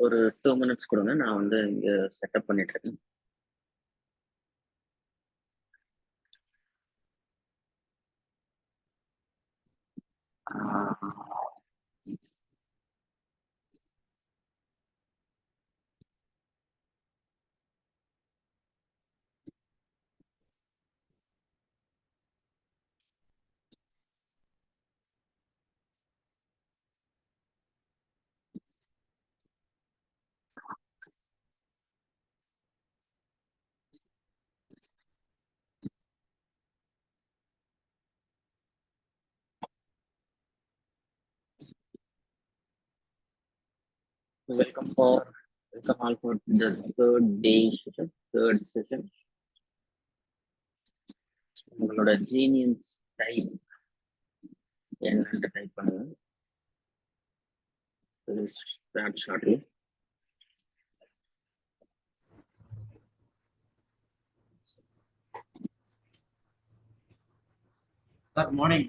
ஒரு 2 மினிட்ஸ் கொடுங்க. நான் வந்து இங்க செட்டப் பண்ணிட்டு இருக்கேன். Welcome all for the third session. உங்களோட ஜீனியஸ் டைப் என்னன்னு டைப் பண்ணுங்க. Start shortly. Good morning.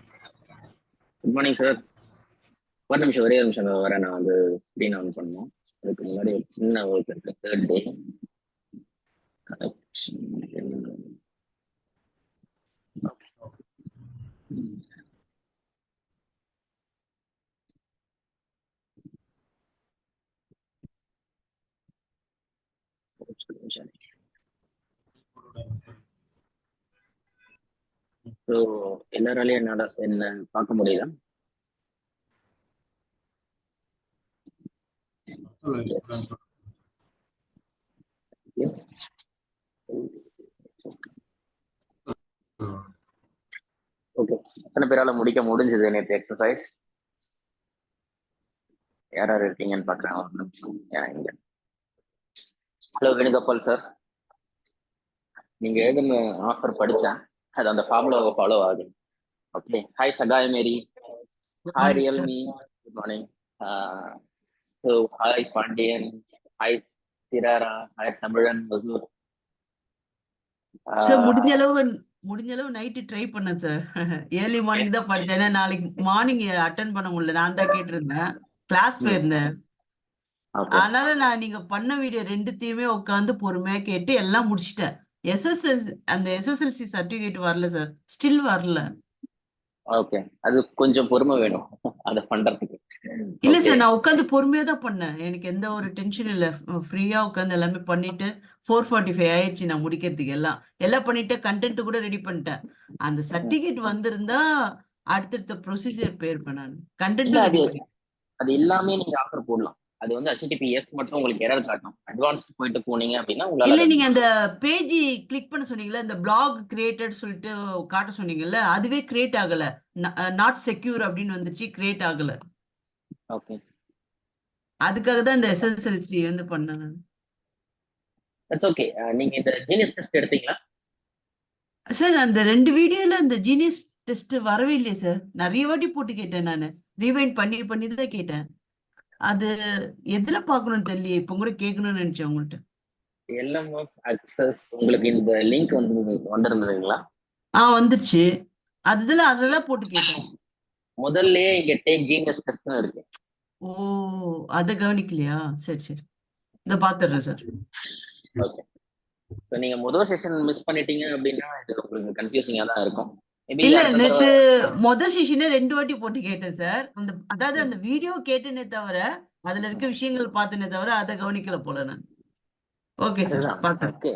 Good morning, sir. ஒரு நிமிஷம், ஒரே நிமிஷம் வரேன். நான் வந்து ஸ்க்ரீன் ஆன் பண்ணணும். அதுக்கு முன்னாடி ஒரு சின்ன ஒர்க் இருக்கு. தேர்ட் டே ஸோ எல்லாராலையும் என்னால என்ன பார்க்க முடியுதா? ஓகே, எத்தனை பேரால முடிக்க முடிஞ்சது நேற்று எக்ஸசைஸ்? யார் யார் இருக்கீங்கன்னு பார்க்குறேன். ஒரு நிமிஷம். ஹலோ வேணுகோபால் சார், நீங்க எழுதுன ஆஃபர் படிச்சேன். அது அந்த ஃபார்முலாவை ஃபாலோ ஆகுது. Okay. Hi Sagay Mary. Hi Realme. Good morning. So hi Pandian. Hi திராரா. ஹாய் தமிழன். ஹசூர். சார் முடிஞ்ச அளவு நைட்டு ட்ரை பண்ணேன் சார். ஏர்லி மார்னிங் தான் படித்தேன். ஏன்னா நாளைக்கு மார்னிங் அட்டன் பண்ண முடியல. நான் தான் கேட்டிருந்தேன், கிளாஸ் போயிருந்தேன். அதனால நான் நீங்க பண்ண வீடியோ ரெண்டுத்தையுமே உட்காந்து பொறுமையா கேட்டு எல்லாம் முடிச்சிட்டேன். எஸ்எஸ்எல்சி சர்டிபிகேட் வரல சார், ஸ்டில் வரல. ஓகே, அது கொஞ்சம் பொறுமை வேணும் அதை பண்றதுக்கு. இல்ல சார், நான் உட்காந்து பொறுமையா தான் பண்ணேன். எனக்கு எந்த ஒரு டென்ஷன் இல்ல. ஃப்ரீயா உட்காந்து எல்லாமே பண்ணிட்டு 4:45 ஆயிடுச்சு நான் முடிக்கிறதுக்கு. எல்லாம் பண்ணிட்டு கண்டென்ட் கூட ரெடி பண்ணிட்டேன். அந்த சர்டிபிகேட் வந்திருந்தா அடுத்தடுத்த ப்ரொசீஜர் போயிருப்பேன். நான் கண்டென்ட் ரெடி பண்ணி அது எல்லாமே நீங்க ஆஃபர் போடலாம். அது வந்து HTTPS மட்டும் உங்களுக்கு எரர் காட்டும். அட்வான்ஸ்ட் போயிட்டு போனீங்க அப்படின்னா இல்ல, உங்களால நீங்க அந்த பேஜ் கிளிக் பண்ண சொன்னீங்கல்ல, இந்த பிளாக் கிரியேட்டட் சொல்லிட்டு காட்ட சொன்னீங்கல்ல, அதுவே கிரியேட் ஆகல. நாட் செக்யூர் அப்படின்னு வந்துச்சு, கிரியேட் ஆகல. ஓகே, அதுக்காக தான் இந்த எஸ்எஸ்எல்சி வந்து பண்ணேன். That's okay. நீங்க இந்த ஜீனியஸ் டெஸ்ட் எடுத்தீங்களா சார்? அந்த 2 வீடியோல அந்த ஜீனியஸ் டெஸ்ட் வரவே இல்லையே சார். நிறைய வாட்டி போட்டு கேட்டேன் நானு. ரீவைண்ட் பண்ணி பண்ணி தான் கேட்டேன். அது எதுல பார்க்கணும்னு தெரியலையே. இப்போ கூட கேட்கணும்னு நினைச்சேன் உங்கள்கிட்ட. LMS அக்சஸ் உங்களுக்கு இந்த லிங்க் வந்திருந்ததுங்களா? வந்துச்சு. அதெல்லாம் போட்டு கேட்டேன். முதல்லயே இங்க டேக் ஜீனியஸ் டெஸ்ட்னு இருக்கு. ஓ, அதை கவனிக்கலையா? சரி சரி, இதை பாத்துடுறேன் சார். ஓகே, ஸோ நீங்க முதல் செஷன் மிஸ் பண்ணிட்டீங்க அப்படின்னா இது உங்களுக்கு கன்ஃபியூசிங்கா தான் இருக்கும். இல்ல, நேத்து முதல் செஷனே 2 வாட்டி போட்டு கேட்டேன் சார். அதாவது அந்த வீடியோ கேட்டேனே தவிர அதுல இருக்க விஷயங்கள் பார்த்தேனே தவிர அதை கவனிக்கல போல நான். ஓகே சார், பார்த்தேன். ஓகே,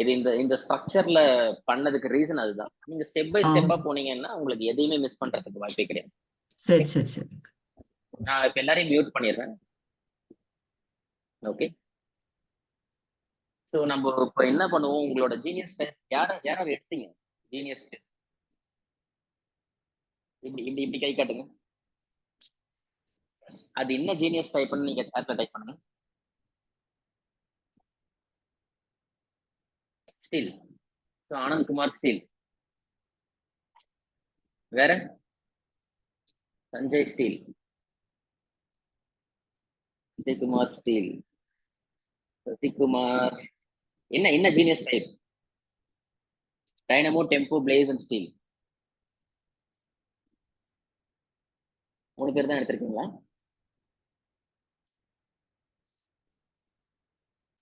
இது இந்த ஸ்ட்ரக்சர்ல பண்ணதுக்கு ரீசன் அதுதான். நீங்க ஸ்டெப் பை ஸ்டெப்பா போனீங்கன்னா உங்களுக்கு எதையுமே மிஸ் பண்றதுக்கு வாய்ப்பே கிடையாது. சரி சரி சரி. நான் இப்ப எல்லாரையும் மியூட் பண்ணிடுறேன். ஓகே, ஸோ நம்ம இப்போ என்ன பண்ணுவோம், உங்களோட ஜீனியஸ் டெஸ்ட் யாராவது எடுத்தீங்க? ஜீனியஸ் டெஸ்ட் இப்படி இப்படி இப்படி கை காட்டுங்க. அது என்ன ஜீனியஸ் டைப்னு நீங்க சாட்ல டைப் பண்ணுங்க. ஸ்டீல். So Anandkumar steel. வேற சஞ்சய் ஸ்டீல். விஜயகுமார் ஸ்டீல். சசிகுமார். என்ன genius type? Dynamo, tempo, place and Steeles. 3 பேர் தான் எடுத்திருக்கீங்களா?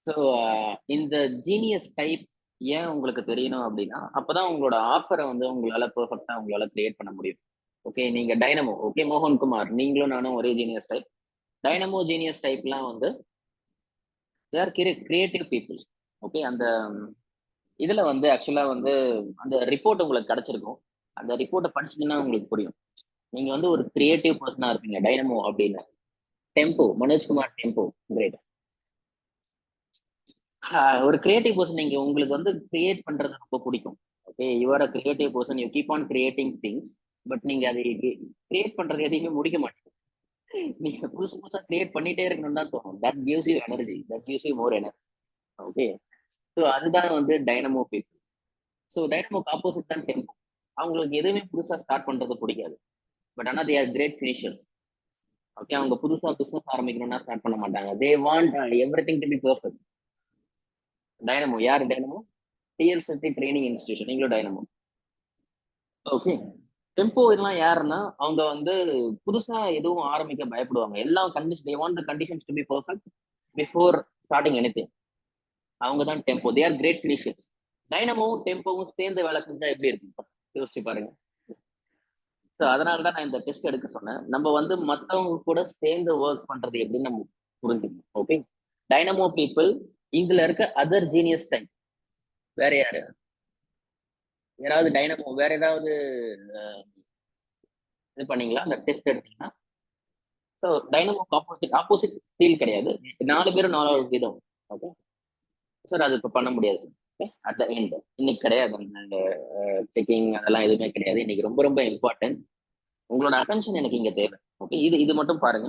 ஸோ இந்த ஜீனியஸ் டைப் ஏன் உங்களுக்கு தெரியணும் அப்படின்னா அப்பதான் உங்களோட ஆஃபரை வந்து உங்களால பெர்ஃபெக்டா உங்களால கிரியேட் பண்ண முடியும். ஓகே, நீங்க டைனமோ, ஓகே மோகன்குமார், நீங்களும் நானும் ஒரே ஜீனியஸ் டைப். டைனமோ ஜீனியஸ் டைப்லாம் வந்து they are creative peoples. Okay, அந்த இதுல வந்து ஆக்சுவலா வந்து அந்த ரிப்போர்ட் உங்களுக்கு கிடைச்சிருக்கும். அந்த ரிப்போர்ட்டை படிச்சீங்கன்னா உங்களுக்கு புரியும். நீங்க வந்து ஒரு கிரியேட்டிவ் பர்சனா இருப்பீங்க டைனமோ அப்படின்னு. Tempo, Manojkumar tempo, great. ஒரு கிரியேட்டிவ் பர்சன், நீங்க உங்களுக்கு வந்து கிரியேட் பண்றது ரொம்ப பிடிக்கும். Okay, you are a creative person, you keep on creating things. But நீங்க அதை கிரியேட் பண்றது எதையுமே முடிக்க மாட்டீங்க. நீங்க புதுசு புதுசா கிரியேட் பண்ணிட்டே இருக்கணும்னு தான் தோணும். That gives you energy, that gives you more energy. Okay, so அதுதான் வந்து டைனமோ பீப்புள். ஸோ டைனமோக்கு ஆப்போசிட் தான் டெம்போ. அவங்களுக்கு எதுவுமே புதுசா ஸ்டார்ட் பண்றது பிடிக்காது. பட் ஆனால் they are great finishers. Okay, அவங்க புதுசா பிசினஸ் ஆரம்பிக்கணும்னா ஸ்டார்ட் பண்ண மாட்டாங்க. They want everything to be perfect. Dynamo யார்? Dynamo DL Sakthi training institution, நீங்களும் டைனமோ. ஓகே, டெம்போ இதெல்லாம் யாருன்னா அவங்க வந்து புதுசா எதுவும் ஆரம்பிக்க பயப்படுவாங்க. எல்லாம் condition, they want the conditions to be perfect before starting anything. அவங்க தான் tempo. They are great finishers. டைனமோவும் டெம்போவும் சேர்ந்து வேலை செஞ்சா எப்படி இருக்கும் யோசிச்சு பாருங்க. ஸோ அதனால தான் நான் இந்த டெஸ்ட் எடுக்க சொன்னேன். நம்ம வந்து மற்றவங்க கூட சேர்ந்து ஒர்க் பண்றது எப்படின்னு நம்ம புரிஞ்சுக்கணும். Okay, dynamo people. இதுல இருக்க அதர் ஜீனியஸ் டைப் வேற யாரு? யாராவது டைனமோ வேற ஏதாவது இது பண்ணீங்களா? அந்த டெஸ்ட் எடுத்தீங்கன்னா ஸோ டைனமோக்கு ஆப்போசிட் ஆப்போசிட் ஃபீல் கிடையாது. 4 பேரும் 4 விதம். ஓகே சார், அது இப்போ பண்ண முடியாது sir. Okay, at the end இன்னைக்கு கிடையாது. அந்த செக்கிங் அதெல்லாம் எதுவுமே கிடையாது. இன்னைக்கு ரொம்ப ரொம்ப இம்பார்ட்டன்ட். உங்களோட அட்டென்ஷன் எனக்கு இங்க தேவை. ஓகே, இது இது மட்டும் பாருங்க.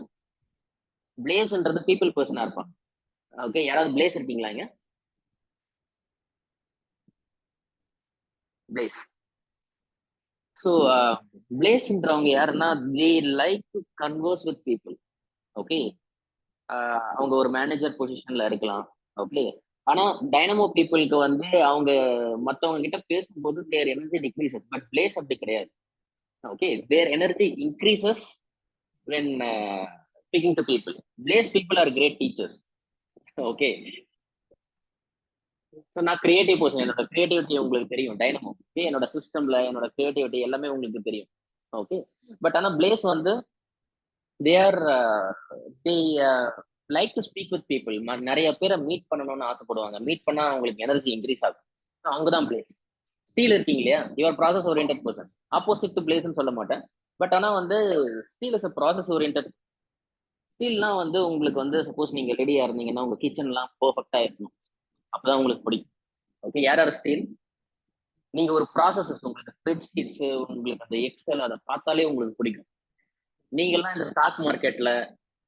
பிளேஸ்ன்றது பீப்புள் பர்சனா இருப்பான். ஓகே, யாராவது பிளேஸ் இருக்கீங்களா இங்க? பிளேஸ். ஸோ பிளேஸ்ன்றவங்க யாருன்னா they like to converse with people. Okay, அவங்க ஒரு மேனேஜர் பொசிஷன்ல இருக்கலாம். ஓகே, ஆனா டைனமோ பீப்புளுக்கு வந்து அவங்க மத்தவங்க கிட்ட பேசும்போது their energy decreases. But blaze அப்படி கிடையாது. Okay, their energy increases when speaking to people. Blaze people are great teachers. Okay, so நான் கிரியேட்டிவ் பர்சன். என்னோட கிரியேட்டிவிட்டி உங்களுக்கு தெரியும். டைனமோ என்னோட சிஸ்டம்ல என்னோட கிரியேட்டிவிட்டி எல்லாமே உங்களுக்கு தெரியும். ஓகே, பட் ஆனா பிளேஸ் வந்து they R they like to speak with people. நிறைய பேரை மீட் பண்ணணும்னு ஆசைப்படுவாங்க. மீட் பண்ணா அவங்களுக்கு எனர்ஜி இன்க்ரீஸ் ஆகும். அவங்க தான் பிளேஸ். ஸ்டீல் இருக்கீங்க இல்லையா, your process oriented person. Opposite to பிளேஸ்ன்னு சொல்ல மாட்டேன். பட் ஆனா வந்து steel is a process oriented. ஸ்டீல்லாம் வந்து உங்களுக்கு வந்து சப்போஸ் நீங்க ரெடியா இருந்தீங்கன்னா உங்க கிச்சன்லாம் பெர்ஃபெக்டா இருக்கணும். அப்பதான் உங்களுக்கு பிடிக்கும். ஓகே, யார் யார் ஸ்டீல்? நீங்க ஒரு ப்ராசஸ், உங்களுக்கு ஸ்ப்ரெட்ஷீட்ஸ், உங்களுக்கு அந்த எக்ஸல் அதை பார்த்தாலே உங்களுக்கு பிடிக்கும். நீங்கெல்லாம் இந்த ஸ்டாக் மார்க்கெட்ல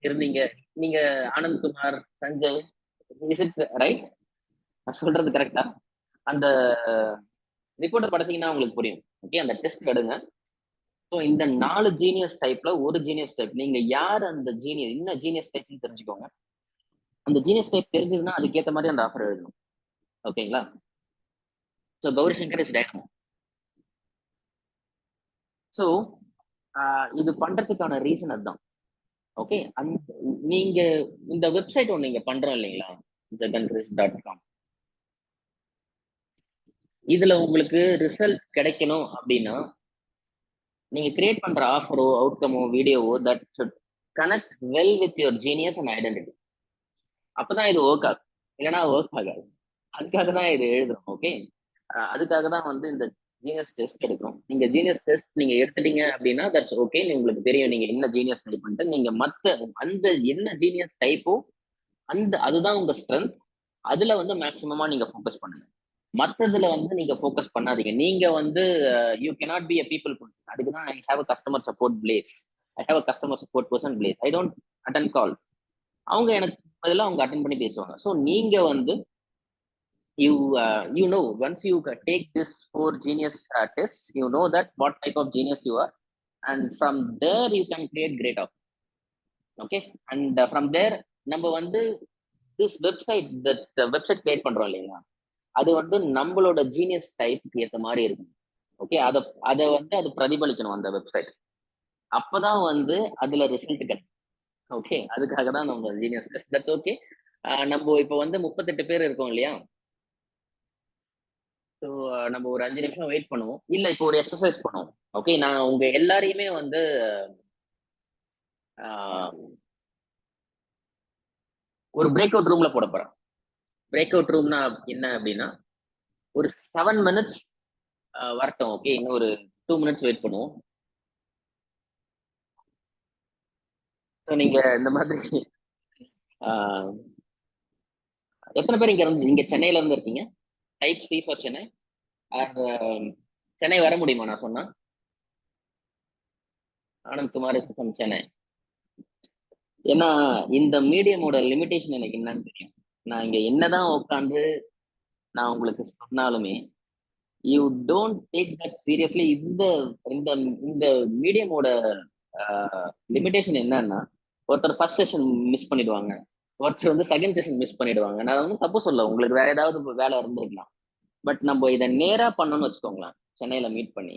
இருந்தீங்க. நீங்க Anandkumar, Sanjay, is it right? நான் சொல்றது கரெக்டா? அந்த ரிப்போர்ட்டை படிச்சீங்கன்னா உங்களுக்கு புரியும். ஓகே, அந்த டெஸ்ட் எடுங்க. ஸோ இந்த 4 ஜீனியஸ் டைப்ல ஒரு ஜீனியஸ் டைப். நீங்க யார் அந்த ஜீனியஸ், என்ன ஜீனியஸ் டைப்னு தெரிஞ்சுக்கோங்க. அந்த ஜீனியஸ் டைப் தெரிஞ்சதுன்னா அதுக்கேற்ற மாதிரி அந்த ஆஃபர் எழுதணும். ஓகேங்களா? So Gauri Shankar is dynamo. So இது பண்றதுக்கான ரீசன் அதுதான். ஓகே, நீங்க இந்த வெப்சைட் ஒன்று நீங்க பண்றோம் இல்லைங்களா, ஜெகன்கிரிஸ்.com. இதுல உங்களுக்கு ரிசல்ட் கிடைக்கணும் அப்படின்னா நீங்க கிரியேட் பண்ற ஆஃபரோ அவுட்கமோ வீடியோவோ that should connect well with your genius and identity. அப்பதான் இது ஒர்க் ஆகும். இல்லைன்னா ஒர்க் ஆகாது. அதுக்காக தான் இது எழுதுறோம். ஓகே, அதுக்காக தான் வந்து இந்த ஜீனியஸ் டெஸ்ட் எடுக்கும். நீங்க ஜீனியஸ் டெஸ்ட் நீங்க எடுத்துட்டீங்க அப்படின்னா தட்ஸ் ஓகே. உங்களுக்கு தெரியும் நீங்க என்ன ஜீனியஸ் டைப் பண்ணிட்டு. நீங்க மத்த அந்த என்ன ஜீனியஸ் டைப்போ அந்த அதுதான் உங்க ஸ்ட்ரென்த். அதுல வந்து மேக்சிமமா நீங்க ஃபோக்கஸ் பண்ணுங்க. மற்றதுல வந்து நீங்க ஃபோக்கஸ் பண்ணாதீங்க. நீங்க வந்து you cannot be a people person. அதுக்கு தான் I have a customer support place. I have a customer support person place. I don't attend call. அவங்க எனக்கு பதிலாக அவங்க அட்டன் பண்ணி பேசுவாங்க. ஸோ நீங்க வந்து you know once you take this 4 genius tests, you know that what type of genius you are, and from there you can create great output. Okay, and from there நம்ம வந்து this website, that website create பண்றோம் இல்லைங்களா, அது வந்து நம்மளோட genius டைப்புக்கு ஏற்ற மாதிரி இருக்கும். ஓகே, அதை வந்து அது பிரதிபலிக்கணும் அந்த வெப்சைட். அப்பதான் வந்து அதுல ரிசல்ட் கிடைக்கும். ஓகே, அதுக்காக தான் நம்ம ஜீனியஸ் டெஸ்ட். That's okay. நம்ம இப்போ வந்து 38 பேர் இருக்கோம் இல்லையா? ஸோ நம்ம ஒரு 5 நிமிஷம் வெயிட் பண்ணுவோம். இல்ல இப்போ ஒரு எக்ஸர்சைஸ் பண்ணுவோம். ஓகே, நான் உங்க எல்லாரையுமே வந்து ஒரு பிரேக் அவுட் ரூம்ல போட போறேன். பிரேக் அவுட் ரூம்னா என்ன அப்படின்னா, ஒரு 7 மினிட்ஸ் வரட்டும். ஓகே, இன்னும் ஒரு 2 மினிட்ஸ் வெயிட் பண்ணுவோம். ஸோ நீங்க இந்த மாதிரி எத்தனை பேர் இங்க சென்னையில இருந்து இருக்கீங்க? Type C for Chennai. Chennai வர முடியுமா நான் சொன்னா? Anand Kumar is from Chennai. ஏன்னா இந்த மீடியமோட லிமிடேஷன் எனக்கு என்னன்னு தெரியும். நான் இங்க என்னதான் உட்காந்து நான் உங்களுக்கு சொன்னாலுமே you don't take that seriously. இந்த இந்த இந்த மீடியமோட லிமிடேஷன் என்னன்னா, ஒருத்தர் ஃபர்ஸ்ட் செஷன் மிஸ் பண்ணிடுவாங்க, ஒருத்தர் வந்து செகண்ட் செஷன் மிஸ் பண்ணிடுவாங்க. நான் வந்து தப்பு சொல்ல, உங்களுக்கு வேற ஏதாவது வேலை இருந்திருக்கலாம். பட் நம்ம இதை நேரா பண்ணணும்னு வச்சுக்கோங்களேன். சென்னையில மீட் பண்ணி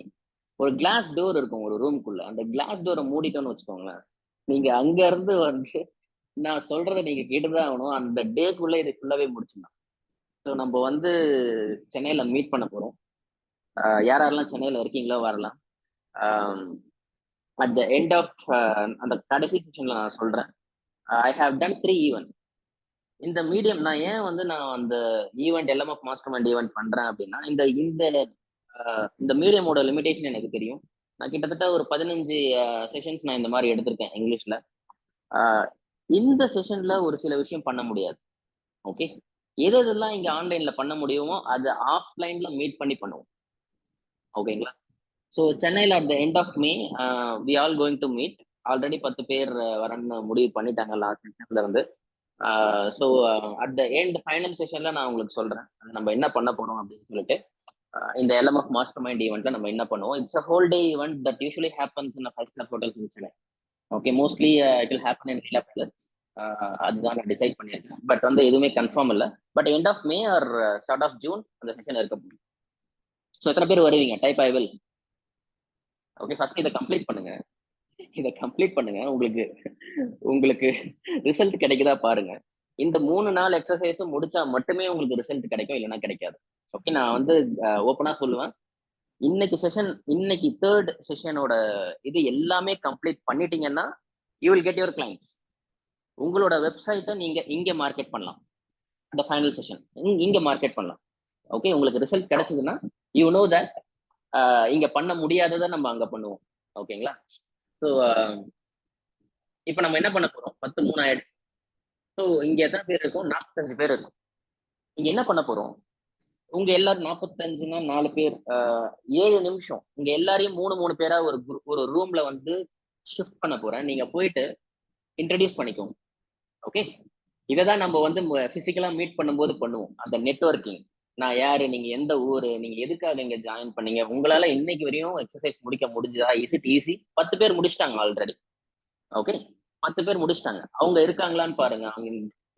ஒரு கிளாஸ் டோர் இருக்கும் ஒரு ரூம்குள்ள, அந்த கிளாஸ் டோரை மூடிட்டோம்னு வச்சுக்கோங்களேன். நீங்க அங்க இருந்து வந்து நான் சொல்றதை நீங்க கேட்டுதான் ஆகணும். அந்த டேக்குள்ள இது ஃபுல்லாவே முடிச்சிடலாம். ஸோ நம்ம வந்து சென்னையில மீட் பண்ண போறோம். யாரெல்லாம் சென்னையில இருக்கீங்களோ வரலாம். அட் த எண்ட் ஆஃப் அந்த கடைசி செஷன்ல நான் சொல்றேன், ஐ ஹாவ் டன் 3 ஈவென்ட். இந்த மீடியம் நான் ஏன் வந்து நான் அந்த ஈவெண்ட் எல்எம்எஃப் மாஸ்டர் மைண்ட் ஈவெண்ட் பண்றேன் அப்படின்னா, இந்த இந்த இந்த மீடியமோட லிமிடேஷன் எனக்கு தெரியும். நான் கிட்டத்தட்ட ஒரு 15 செஷன்ஸ் நான் இந்த மாதிரி எடுத்திருக்கேன் இங்கிலீஷ்ல. இந்த செஷன்ல ஒரு சில விஷயம் பண்ண முடியாது. ஓகே, எது எதெல்லாம் இங்க ஆன்லைன்ல பண்ண முடியுமோ அது ஆஃப்லைன்ல மீட் பண்ணி பண்ணுவோம். ஓகேங்களா? ஸோ சென்னையில் at the end of May we all going to meet. Already 10 பேர் வரன்னு முடிவு பண்ணிட்டாங்க லாஸ்ட் செஷன்ல இருந்து. So at the end final செஷன்ல நான் உங்களுக்கு சொல்றேன் நம்ம என்ன பண்ண போறோம் அப்படின்னு சொல்லிட்டு. இந்த எல்எம்எஃப் மாஸ்டர் மைண்ட் ஈவெண்ட்ல நம்ம என்ன பண்ணுவோம். It's a whole day event that usually happens in 5-star hotels in Chennai. Okay, mostly it will happen in Leela Palace. அதுதான் நான் டிசைட் பண்ணியிருக்கேன். பட் வந்து எதுவுமே கன்ஃபார்ம் இல்லை. But end of May or start of June அந்த செஷன் இருக்க போகுது. So எத்தனை பேர் வருவீங்க? Type I will. Okay, first இதை கம்ப்ளீட் பண்ணுங்க. இதை கம்ப்ளீட் பண்ணுங்க. உங்களுக்கு உங்களுக்கு ரிசல்ட் கிடைக்குதா பாருங்க. இந்த 3 நாள் எக்ஸசைஸும் முடிச்சா மட்டுமே உங்களுக்கு ரிசல்ட் கிடைக்கும், இல்லைன்னா கிடைக்காது. ஓகே, நான் வந்து ஓப்பனா சொல்லுவேன். இன்னைக்கு தேர்ட் செஷனோட இது எல்லாமே கம்ப்ளீட் பண்ணிட்டீங்கன்னா you will get your clients. உங்களோட வெப்சைட்டை நீங்க இங்க மார்க்கெட் பண்ணலாம். இந்த ஃபைனல் செஷன் இங்க மார்க்கெட் பண்ணலாம். ஓகே, உங்களுக்கு ரிசல்ட் கிடைச்சதுன்னா யூ நோ தட் இங்க பண்ண முடியாததை நம்ம அங்க பண்ணுவோம். ஓகேங்களா? ஸோ இப்போ நம்ம என்ன பண்ண போறோம்? 10-3 ஆயிடுச்சு. ஸோ இங்க எத்தனை பேர் இருக்கும்? 45 பேர் இருக்கும். இங்க என்ன பண்ண போறோம்? உங்க எல்லாரும் 45ன்னா 4 பேர் 7 நிமிஷம் உங்க எல்லாரையும் 3 பேரா ஒரு ரூம்ல வந்து ஷிஃப்ட் பண்ண போறேன். நீங்க போயிட்டு இன்ட்ரடியூஸ் பண்ணிக்கோங்க. ஓகே, இதை தான் நம்ம வந்து பிசிக்கலா மீட் பண்ணும்போது பண்ணுவோம், அந்த நெட்வொர்க்கிங். நான் யாரு, நீங்க எந்த ஊரு, நீங்க எதுக்காக இங்க ஜாயின் பண்ணீங்க, உங்களால இன்னைக்கு வரையும் எக்ஸசைஸ் முடிக்க முடிஞ்சதா, இஸ் இட் ஈஸி? 10 பேர் முடிச்சிட்டாங்க ஆல்ரெடி. ஓகே, 10 பேர் முடிச்சிட்டாங்க. அவங்க இருக்காங்களான்னு பாருங்க, அவங்க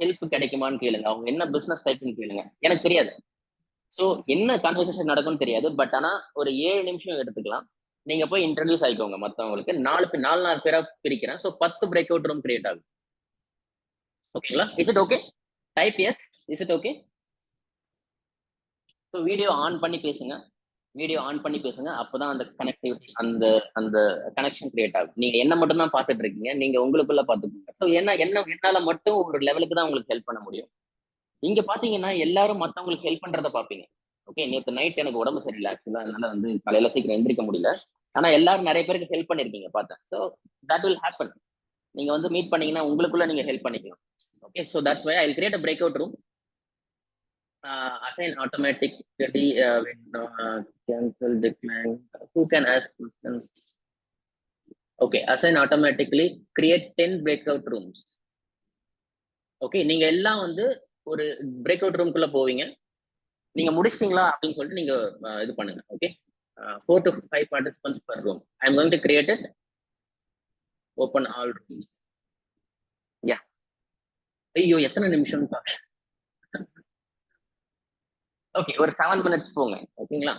ஹெல்ப் கிடைக்குமான்னு கேளுங்க, அவங்க என்ன பிசினஸ் டைப்னு கேளுங்க. எனக்கு தெரியாது. ஸோ என்ன கான்வர்சேஷன் நடக்கும்னு தெரியாது. பட் ஆனா ஒரு 7 நிமிஷம் எடுத்துக்கலாம். நீங்க போய் இன்ட்ரடியூஸ் ஆயிக்கோங்க மத்தவங்களுக்கு. 4 பேரா பிரிக்கிறேன். So 10 break out room create ஆகும். ஓகேங்களா? Is it okay? Type yes. Is it okay? So video on பண்ணி பேசுங்க. வீடியோ ஆன் பண்ணி பேசுங்க. அப்பதான் அந்த கனெக்டிவிட்டி, அந்த அந்த கனெக்ஷன் கிரியேட் ஆகும். நீங்க என்ன மட்டும் தான் பார்த்துட்டு இருக்கீங்க, நீங்க உங்களுக்குள்ள பார்த்துக்கோங்க. ஸோ என்னால மட்டும் ஒரு லெவலுக்கு தான் உங்களுக்கு ஹெல்ப் பண்ண முடியும். இங்க பாத்தீங்கன்னா எல்லாரும் மத்தவங்களுக்கு ஹெல்ப் பண்றதை பார்ப்பீங்க. ஓகே, நேற்று நைட் எனக்கு உடம்பு சரியில்லை ஆக்சுவலா, அதனால வந்து காலையில சீக்கிரம் எந்திரிக்க முடியல. ஆனா எல்லாரும் நிறைய பேருக்கு ஹெல்ப் பண்ணிருக்கீங்க பார்த்தேன். So that will happen. நீங்க வந்து மீட் பண்ணீங்கன்னா உங்களுக்குள்ள நீங்க ஹெல்ப் பண்ணிக்கலாம். Okay, so that's why I will create a break out room. Assign automatically when cancel, decline. Who can ask questions? Okay, assign automatically. Create 10 breakout rooms. Okay, நீங்க எல்லாம் வந்து ஒரு பிரேக் அவுட் ரூம்குள்ள போவீங்க. நீங்க முடிச்சிட்டீங்களா அப்படின்னு சொல்லிட்டு நீங்க இது பண்ணுங்க. Okay, 4 to 5 participants per room. I am going to create it. Open all rooms. Yeah. ஐயோ, எத்தனை நிமிஷம்? ஓகே, ஒரு 7 minutes போங்க. ஓகேங்களா?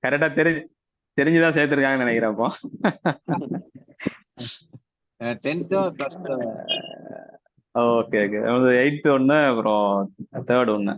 கரெக்டா தெரிஞ்சுதான் சேர்த்திருக்காங்கன்னு நினைக்கிறேன் அப்போ. 10th +2 okay okay. 8th ஒண்ணு, அப்புறம் 3rd ஒண்ணு.